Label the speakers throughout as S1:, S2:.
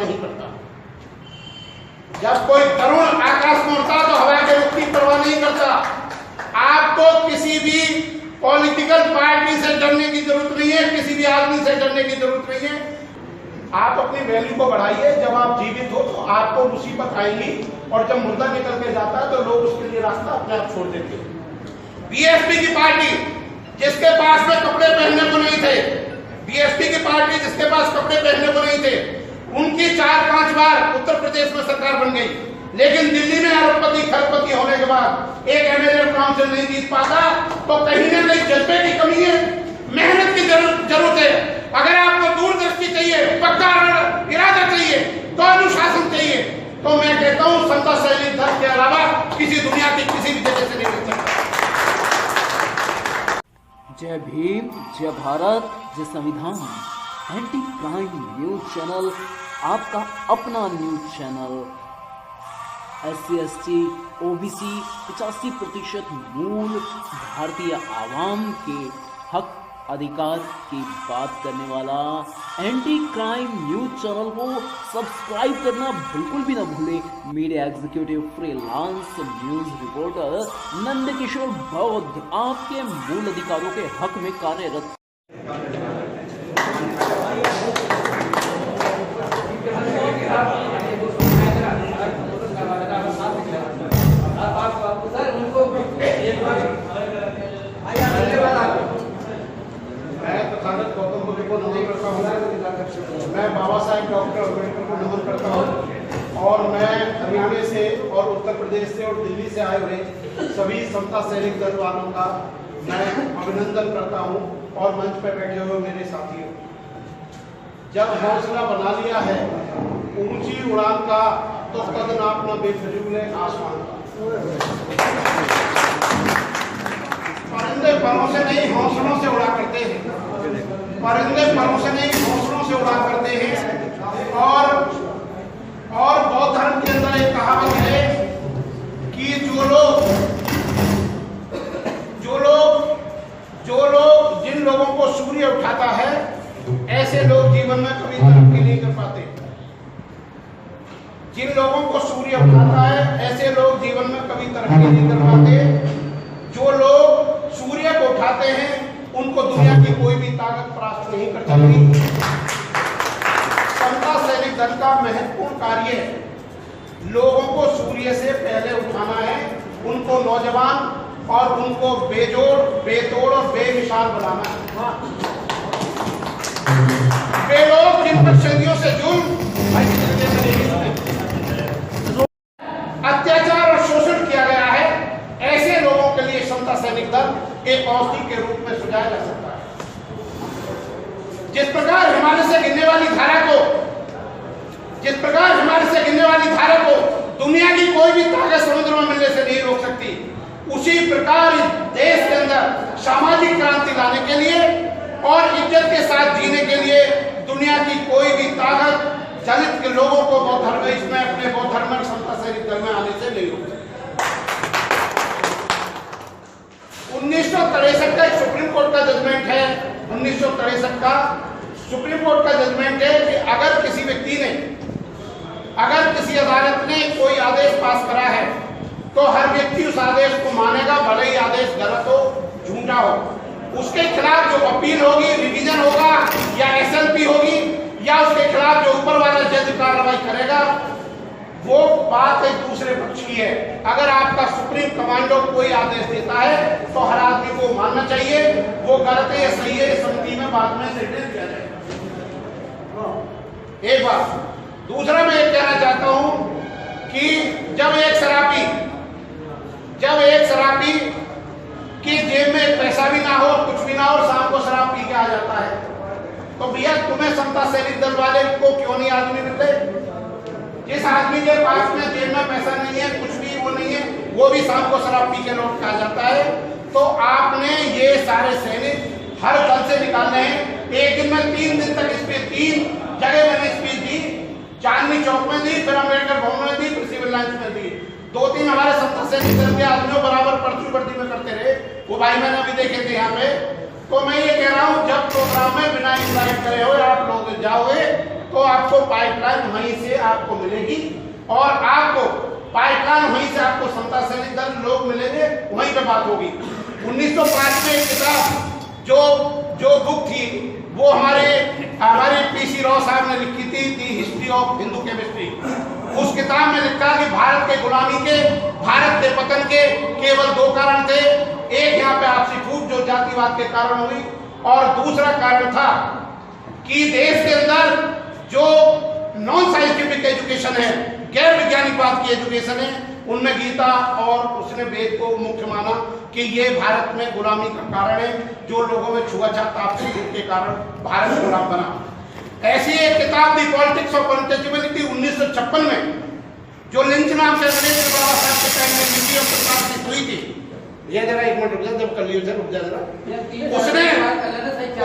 S1: नहीं करता। जब कोई तरुण आकाश में उड़ता तो हवा के रुख की परवाह नहीं करता। आपको किसी भी पॉलिटिकल पार्टी से डरने की जरूरत नहीं है, किसी भी आदमी से डरने की जरूरत नहीं है। आप अपनी वैल्यू को बढ़ाइए। जब आप जीवित हो तो आपको मुसीबत आएगी, और जब मुर्दा निकल के जाता है तो लोग उसके लिए रास्ता अपने आप छोड़ देते हैं। बीएसपी की पार्टी जिसके पास में कपड़े पहनने को नहीं थे, बीएसपी की पार्टी जिसके पास कपड़े पहनने को नहीं थे, उनकी 4-5 बार उत्तर प्रदेश में सरकार बन गई। लेकिन दिल्ली में अरबपति खरबपति होने के बाद एक एमएलए काउंसिल नहीं जीत पाता, तो कहीं ना कहीं जज्बे की कमी है, मेहनत की जरूरत है। अगर आपको दूरदृष्टि चाहिए, पक्का इरादा चाहिए, तो अनुशासन चाहिए, तो मैं कहता हूं समता सैनिक दल के अलावा किसी दुनिया की किसी भी जगह से नहीं मिल सकता।
S2: जय भीम, जय भारत, जय संविधान। एंटी क्राइम न्यूज चैनल, आपका अपना news channel. SC ST OBC 85% मूल भारतीय आवाम के हक अधिकार की बात करने वाला एंटी क्राइम न्यूज चैनल को सब्सक्राइब करना बिल्कुल भी ना भूले। Media executive freelance news reporter Nandkishore Bauddh आपके मूल अधिकारों के हक में कार्यरत।
S1: मैं बाबा साहेब डॉक्टर अम्बेडकर को नमन करता हूँ, और मैं हरियाणा से और उत्तर प्रदेश से और दिल्ली से आए हुए सभी समता सैनिक दल वालों का मैं अभिनंदन करता हूँ। और मंच पर बैठे हुए मेरे साथियों, जब हौसला बना लिया है ऊंची उड़ान का, तो कदम अपना बेफिजूल है आसमान का। परिंदे परों से नहीं हौसलों से उड़ा करते हैं, परिंदे परों से नहीं हौसलों से उड़ा करते हैं। और बौद्ध धर्म के अंदर एक कहावत है कि जो लोग जिन लोगों को सूर्य उठाता है, ऐसे लोग जीवन में कभी तरक्की नहीं कर पाते। जिन लोगों को सूर्य उठाता है, ऐसे लोग जीवन में कभी तरक्की नहीं कर पाते। जो लोग सूर्य को उठाते हैं, उनको दुनिया की कोई भी ताकत प्राप्त नहीं कर सकती। समता सैनिक दल का महत्वपूर्ण कार्य लोगों को सूर्य से पहले उठाना है, उनको नौजवान और उनको बेजोड़, बेतोड़ और बेमिसाल बनाना है। वे लोग जिन पक्षियों से अत्याचार और शोषण किया गया है, ऐसे लोगों के लिए समता सैनिक दल एक औषधि के रूप में सुझाया जा सकता है। जिस प्रकार हिमालय से गिरने वाली धारा को दुनिया की कोई भी ताकत समुद्र में मिलने से नहीं रोक सकती, उसी प्रकार इस देश के अंदर सामाजिक क्रांति लाने के लिए और इज्जत के साथ जीने के लिए दुनिया की कोई भी ताकत दलित के लोगों को बौद्ध धर्म इसमें अपने बौद्ध धर्म में समता सैनिक दल में आने से नहीं रोक सकती। 1963 का सुप्रीम कोर्ट का जजमेंट है, 1963 का सुप्रीम कोर्ट का जजमेंट है कि अगर किसी अदालत ने कोई आदेश पास करा है, तो हर व्यक्ति उस आदेश को मानेगा, भले ही आदेश गलत हो, झूठा हो। उसके खिलाफ जो अपील होगी, रिवीजन होगा या SLP होगी, या उसके खिलाफ जो ऊपर वाला जज कार्रवाई करेगा, वो बात एक दूसरे पक्ष की है। अगर आपका सुप्रीम कमांडो कोई आदेश देता है, तो हर आदमी को मानना चाहिए, वो गलत है या सही है, समिति में बाद में निर्णय दिया जाएगा। एक बात। दूसरा मैं ये कहना चाहता हूं कि जब एक शराबी की जेब में पैसा भी ना हो, कुछ भी ना हो, शाम को शराब पी के आ जाता है, तो भैया तुम्हें समता सैनिक दल वाले को क्यों नहीं आदमी मिलते? जिस आदमी के पास में जेब में पैसा नहीं है, कुछ भी वो नहीं है, वो भी शाम को शराब पी के लौट के आ जाता है। तो आपने ये सारे सैनिक हर दल से निकालने हैं। एक दिन में 3 दिन तक स्पीच, 3 जगह मैंने स्पीच दी, चांदनी चौक में दी, फिर अम्बेडकर भवन में दी, फिर सिविल लाइन्स में दी। 2-3 हमारे समता सैनिक दल के आदमियों बराबर पर्ची में करते रहे, वो भाई मैंने अभी देखे थे यहाँ पे। तो मैं ये कह रहा हूँ, जब प्रोग्राम में बिना इनवाइट करे हो आप लोग जाओगे, तो आपको पाइपलाइन वहीं से आपको मिलेगी और आपको पाइपलाइन वहीं से आपको समता सैनिक दल लोग मिलेंगे, वहीं पे बात होगी। 1905 में एक किताब जो बुक थी वो हमारे पीसी राव साहब ने लिखी थी, दी हिस्ट्री ऑफ हिंदू केमिस्ट्री। उस किताब में लिखा कि भारत के गुलामी के, भारत के पतन के केवल 2 कारण थे। एक यहाँ पे आपसी फूट जो जातिवाद के कारण हुई, और दूसरा कारण था कि देश के अंदर जो नॉन साइंटिफिक एजुकेशन है, गैर वैज्ञानिकवाद की एजुकेशन है, उनमें गीता और उसने वेद को मुख्य माना कि ये भारत में गुलामी का कारण है, जो लोगों में छुआछूत आपसी फूट के कारण भारत गुलाम बना। ऐसी एक किताब थी पॉलिटिक्स ऑफ अनटचेबिलिटी 1956 में, जो लिंच नाम से अंग्रेज बाबा साहब के टाइम में लिखी और प्रकाशित हुई थी। ये जरा एक मिनट रुक जा, जब कर लियो सर रुक जा जरा।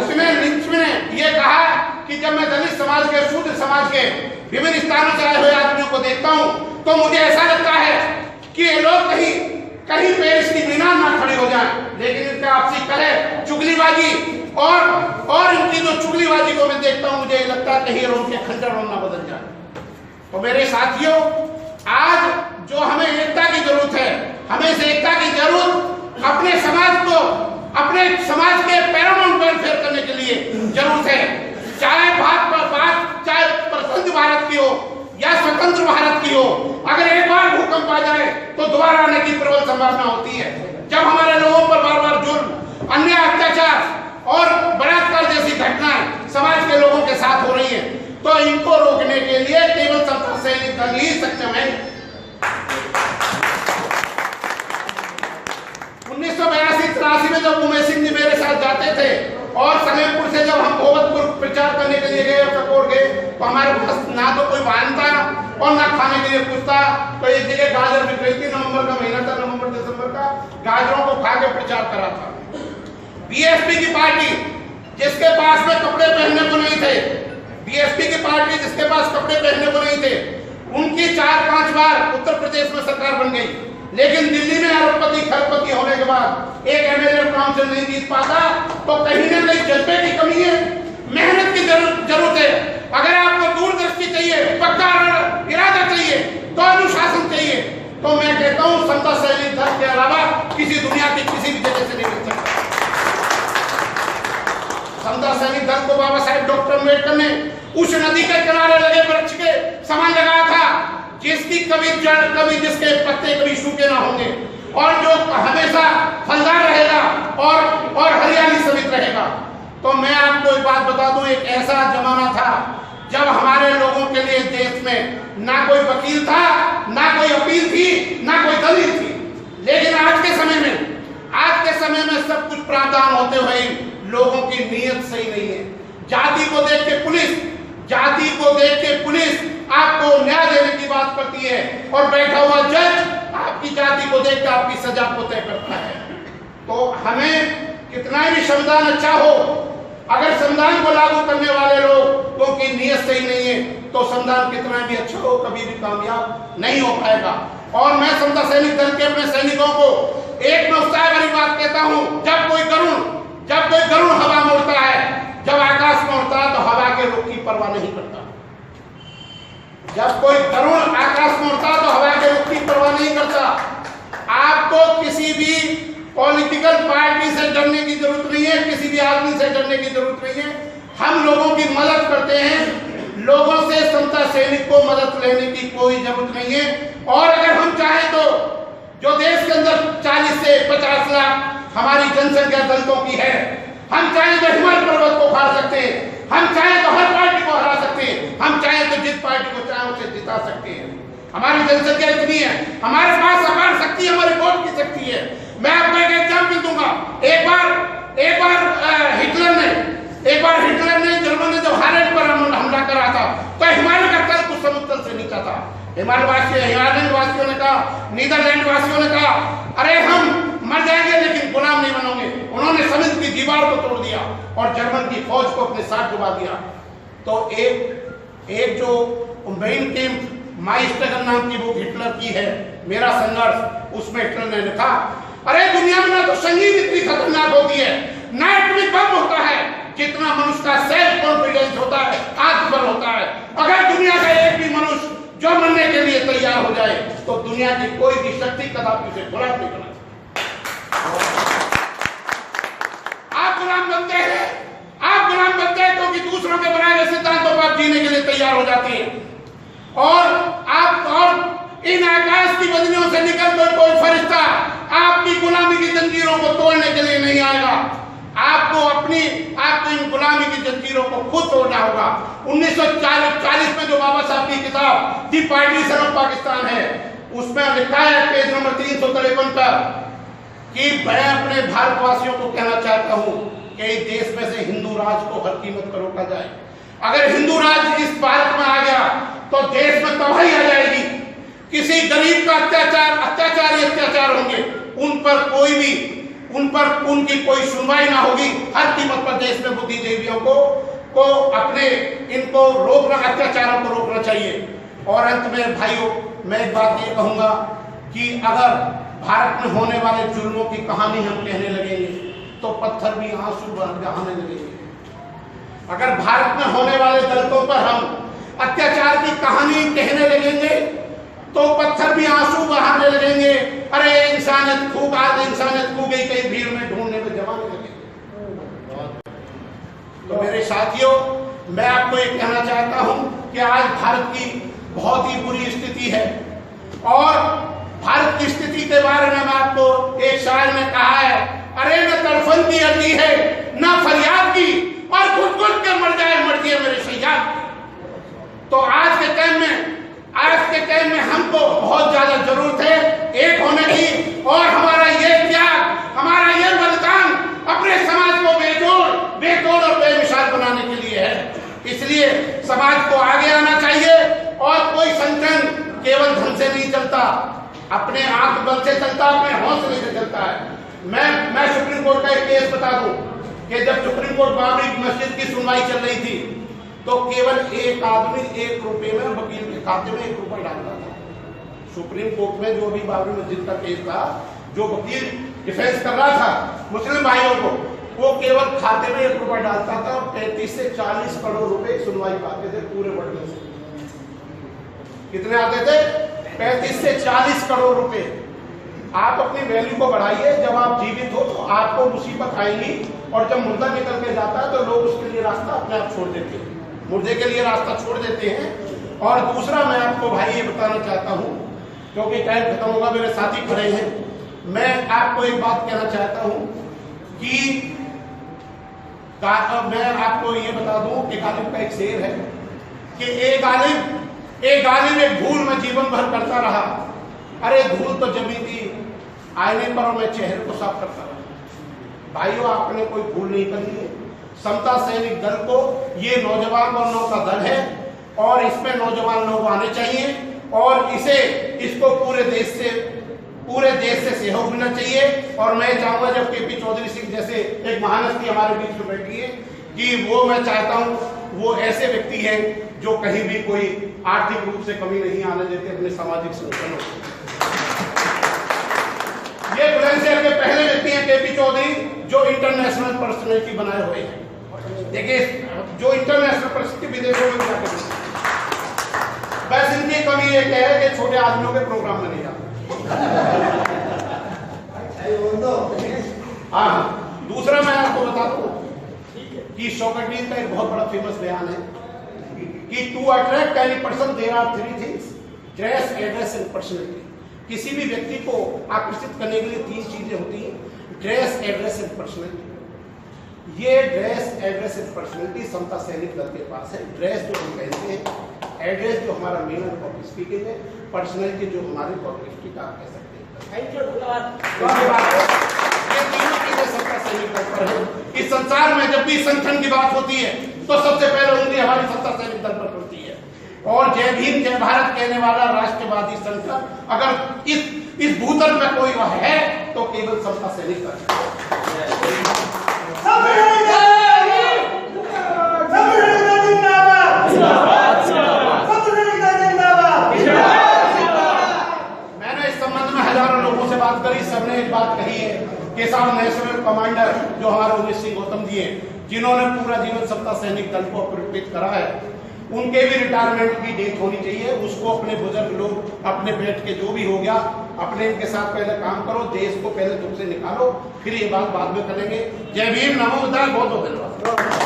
S1: उसने लिंच में ये कहा कि जब मैं दलित समाज के, शूद्र समाज के विभिन्न स्थानों से आए हुए आदमियों को देखता हूँ तो मुझे ऐसा लगता है कि ये लोग कहीं पे इसकी मीनार ना खड़ी हो जाए, लेकिन इनका आपसी कलह, चुगलीबाजी और इनकी जो चुगलीबाजी को मैं देखता हूँ, मुझे लगता है कहीं उनके खंडर ना बदल जाए। तो मेरे साथियों, आज जो हमें एकता की जरूरत है, हमें इस एकता की जरूरत अपने समाज को, अपने समाज के पैरामाउंट वेलफेयर करने के लिए जरूरत है। चाहे बात चाहे प्रबंध भारत की हो या स्वतंत्र भारत की हो, अगर एक बार भूकंप आ जाए तो दोबारा आने की प्रबल संभावना होती है। जब हमारे लोगों पर बार बार जुर्म, अन्याय, अत्याचार और बलात्कार जैसी घटनाएं समाज के लोगों के साथ हो रही है, तो इनको रोकने के लिए केवल समता सैनिक दल ही सक्षम है। 1982-83 में जब उमेश सिंह जी मेरे साथ जाते थे और सलेमपुर से जब हम भोवतपुर प्रचार करने के लिए गए और ककोर गए, तो हमारे पास ना तो कोई वाहन था और ना खाने के लिए कुछ था। तो एक जगह गाजर बिक रही थी, नवंबर का महीना था, नवंबर-दिसंबर का, गाजरों को खा के प्रचार करा था। बीएसपी की पार्टी जिसके पास में कपड़े पहनने को नहीं थे, बीएसपी की पार्टी जिसके पास कपड़े पहनने को नहीं थे, उनकी 4-5 बार उत्तर प्रदेश में सरकार बन गई, लेकिन दिल्ली में अरबपति खरबपति होने के बाद एक एमएलए काउंसिल नहीं जीत पाता। तो कहीं ना कहीं जज्बे की कमी है, मेहनत की जरूरत है। अगर आपको दूरदृष्टि चाहिए, पक्का इरादा चाहिए, तो अनुशासन चाहिए, तो मैं कहता हूं समता सैनिक दल के अलावा किसी दुनिया की किसी भी जगह से नहीं मिल सकता। समता सैनिक दल को बाबा साहेब डॉक्टर अम्बेडकर ने उस नदी के किनारे लगे वृक्ष के समान लगाया था, जिसकी कभी जड़, कभी जिसके पत्ते कभी सूखे ना होंगे और जो हमेशा फलदार रहेगा और हरियाली समित रहेगा। तो मैं आपको एक बात बता दूं, एक ऐसा जमाना था जब हमारे लोगों के लिए देश में ना कोई वकील था, ना कोई अपील थी, ना कोई दलील थी। लेकिन आज के समय में सब कुछ प्रावधान होते हुए लोगों की नीयत सही नहीं है। जाति को देख के पुलिस आपको न्याय देने की बात करती है और बैठा हुआ जज आपकी जाति को देख के आपकी सजा को तय करता है। तो हमें कितना भी संविधान अच्छा हो, अगर संविधान को लागू करने वाले लोगों की नीयत सही नहीं है, तो संविधान कितना भी अच्छा हो, कभी भी कामयाब नहीं हो पाएगा। और मैं समता सैनिक दल के अपने सैनिकों को एक मैं उत्साह भरी बात कहता हूं, जब कोई गरुड़ हवा में उड़ता है, जब आकाश में उड़ता है, तो हवा के रुख की परवाह नहीं करता। जब कोई गरुड़ आकाश में उड़ता है तो हवा के रुख की परवाह नहीं करता। आपको किसी भी पॉलिटिकल पार्टी से डरने की जरूरत नहीं है, किसी भी आदमी से डरने की जरूरत नहीं है। हम लोगों की मदद करते हैं, लोगों से समता सैनिक को मदद लेने की कोई जरूरत नहीं है। और अगर हम चाहें तो जो देश के अंदर 40 से 50 लाख हमारी जनसंख्या दलितों की है, हम चाहें तो हिमालय पर्वत को उखाड़ सकते हैं, हम चाहें तो हर पार्टी को हरा सकते हैं, हम चाहें तो जिस पार्टी को चाहें उसे जिता सकते हैं। हमारी जनसंख्या इतनी है, हमारे पास अपार शक्ति, हमारी वोट की शक्ति है। मैं आपको एक एग्जाम्पल दूंगा। एक बार हिटलर ने जर्मन ने जब हालैंड पर हमला करा था, तो हिमालय का तल कुछ समुद्र से नीचा था। हिमालयन वासियों ने कहा, नीदरलैंड वासियों ने कहा, अरे हम मर जाएंगे लेकिन गुलाम नहीं बनोगे। उन्होंने समुद्र की दीवार को तोड़ दिया और जर्मन की फौज को अपने साथ डुबा दिया। तो एक जो मेन टीम माई स्ट्रगल नाम की बुक हिटलर की है, मेरा संघर्ष, उसमें हिटलर ने लिखा, अरे दुनिया में ना तो संगीत इतनी खतरनाक होती है, ना एटॉमिक बम होता है, जितना मनुष्य का सेल्फ कॉन्फिडेंस होता है, आत्मबल होता है। अगर दुनिया का एक भी मनुष्य जो मरने के लिए तैयार हो जाए तो दुनिया की कोई भी शक्ति कदापि उसे गुलाम नहीं बना सकती। आप गुलाम बनते हैं, आप गुलाम बनते हैं क्योंकि दूसरों के बनाए हुए सिद्धांतों पर आप जीने के लिए तैयार हो जाते हैं और इन आकाश की बदलियों से निकलकर कोई फरिश्ता आपकी गुलामी की जंजीरों को तोड़ने के लिए नहीं आएगा। आपको इन गुलामी की जंजीरों को खुद तोड़ना होगा। 1940 में जो बाबा साहब की किताब दी पार्टीशन ऑफ पाकिस्तान है, उसमें लिखा है पेज नंबर 353 पर कि मैं अपने भारतवासियों को कहना चाहता हूं कि इस देश में से हिंदू राज को हर कीमत पर रोका जाए। अगर हिंदू राज इस भारत में आ गया तो देश में तबाही आ जाएगी। किसी गरीब का अत्याचार होंगे, उनकी कोई सुनवाई ना होगी। हर कीमत पर देश में बुद्धिजीवियों को अपने इनको रोकना, अत्याचारों को रोकना चाहिए। और अंत में भाइयों मैं एक बात ये कहूंगा कि अगर भारत में होने वाले जुल्मों की कहानी हम कहने लगेंगे तो पत्थर भी आंसू बहाने लगेंगे। अगर भारत में होने वाले दलितों पर हम अत्याचार की कहानी कहने लगेंगे तो पत्थर भी आंसू बहाने लगेंगे। अरे इंसानियत खो गई, कई भीड़ में ढूंढने में जमाने लगेंगे। तो मेरे साथियों, मैं आपको एक कहना चाहता हूं कि आज भारत की बहुत ही बुरी स्थिति है और भारत की स्थिति के बारे में मैं आपको एक शायर ने कहा है, अरे न तड़फन की अर्जी है न फरियाद की, और खुद के मर जाए मेरे सयाद। तो आज के टाइम में हमको बहुत ज्यादा जरूरत है एक होने की, और हमारा ये त्याग, हमारा ये बलिदान अपने समाज को बेतोड़ और बेमिसाल बनाने के लिए है। इसलिए समाज को आगे आना चाहिए और कोई संगठन केवल धन से नहीं चलता, अपने आंख बल से चलता, अपने हौसले से चलता है। मैं सुप्रीम कोर्ट का एक केस बता दूं कि जब सुप्रीम कोर्ट बाबरी मस्जिद की सुनवाई चल रही थी तो केवल एक आदमी 1 रुपए में वकील के खाते में 1 रुपया डालता था। सुप्रीम कोर्ट में जो भी बाबरी मस्जिद का केस था, जो वकील डिफेंस कर रहा था मुस्लिम भाइयों को, वो केवल खाते में 1 रुपया डालता था और 35 से 40 करोड़ रुपए सुनवाई पाते थे पूरे वर्ल्ड में। कितने आते थे? 35 से 40 करोड़ रुपए। आप अपनी वैल्यू को बढ़ाइए, जब आप जीवित हो तो आपको मुसीबत आएगी और जब मुर्दा निकल के जाता है तो लोग उसके लिए रास्ता अपने आप छोड़ देते हैं, मुर्दे के लिए रास्ता छोड़ देते हैं। और दूसरा मैं आपको भाई ये बताना चाहता हूं, क्योंकि टाइम खत्म होगा, मेरे साथी खड़े हैं, मैं आपको एक बात कहना चाहता हूं कि मैं आपको ये बता दूं कि गालिब का एक शेर है कि एक गालिब एक भूल में जीवन भर करता रहा, अरे धूल तो जमी थी आईने पर मैं चेहरे को साफ करता रहा। भाइयों, आपने कोई भूल नहीं करनी है। समता सैनिक दल को ये नौजवान बंदों का दल है और इसमें नौजवान लोग आने चाहिए और इसको पूरे देश से सहयोग मिलना चाहिए। और मैं चाहूंगा जब केपी चौधरी सिंह जैसे एक महानस्ती हमारे बीच में बैठी है कि वो, मैं चाहता हूं वो ऐसे व्यक्ति हैं जो कहीं भी कोई आर्थिक रूप से कमी नहीं आने देते अपने सामाजिक संगठनों को। ये बुलंदशहर के पहले व्यक्ति हैं केपी चौधरी जो इंटरनेशनल पर्सनैलिटी बनाए हुए हैं। देखिए, जो इंटरनेशनल पर्सनैलिटी विदेशों में जाकर, बस इनकी कमी एक है कि छोटे आदमियों के प्रोग्राम में नहीं जाते। हाँ, दूसरा मैं आपको बता दूं कि सोक्रेटिस का एक बहुत बड़ा फेमस बयान है कि to attract any person there are 3 things: dress, address and personality. किसी भी व्यक्ति को आकर्षित करने के लिए 3 चीजें होती हैं: ड्रेस, एड्रेस एंड पर्सनैलिटी। ये ड्रेस, एड्रेस एंड पर्सनैलिटी समता सैनिक दल के पास है। ड्रेस जो हम पहनते हैं, एड्रेस जो हमारा मेन और पब्लिक स्पीकिंग है, पर्सनैलिटी जो हमारी पब्लिक स्पीकिंग आप कह सकते हैं। थैंक यू, धन्यवाद। ये तीनों चीजें समता सैनिक दल पर है। इस संसार में जब भी संगठन की बात होती है तो सबसे पहले उंगली हमारी समता सैनिक दल पर होती है। और जय भीम जय भारत कहने वाला राष्ट्रवादी संगठन अगर इस भूतल में कोई है तो केवल समता सैनिक दल है। मैंने इस संबंध में हजारों लोगों से बात करी, सबने एक बात कही है कि साहब नेशनल कमांडर जो हमारे उमेश सिंह गौतम जी हैं, जिन्होंने पूरा जीवन समता सैनिक दल को प्रकटित करा है, उनके भी रिटायरमेंट की डेट होनी चाहिए। उसको अपने बुजुर्ग लोग अपने बैठ के जो भी हो गया अपने इनके साथ पहले काम करो, देश को पहले दुख से निकालो, फिर ये बात बाद में करेंगे। जय भीम, नमो बुद्धाय, बहुत बहुत धन्यवाद।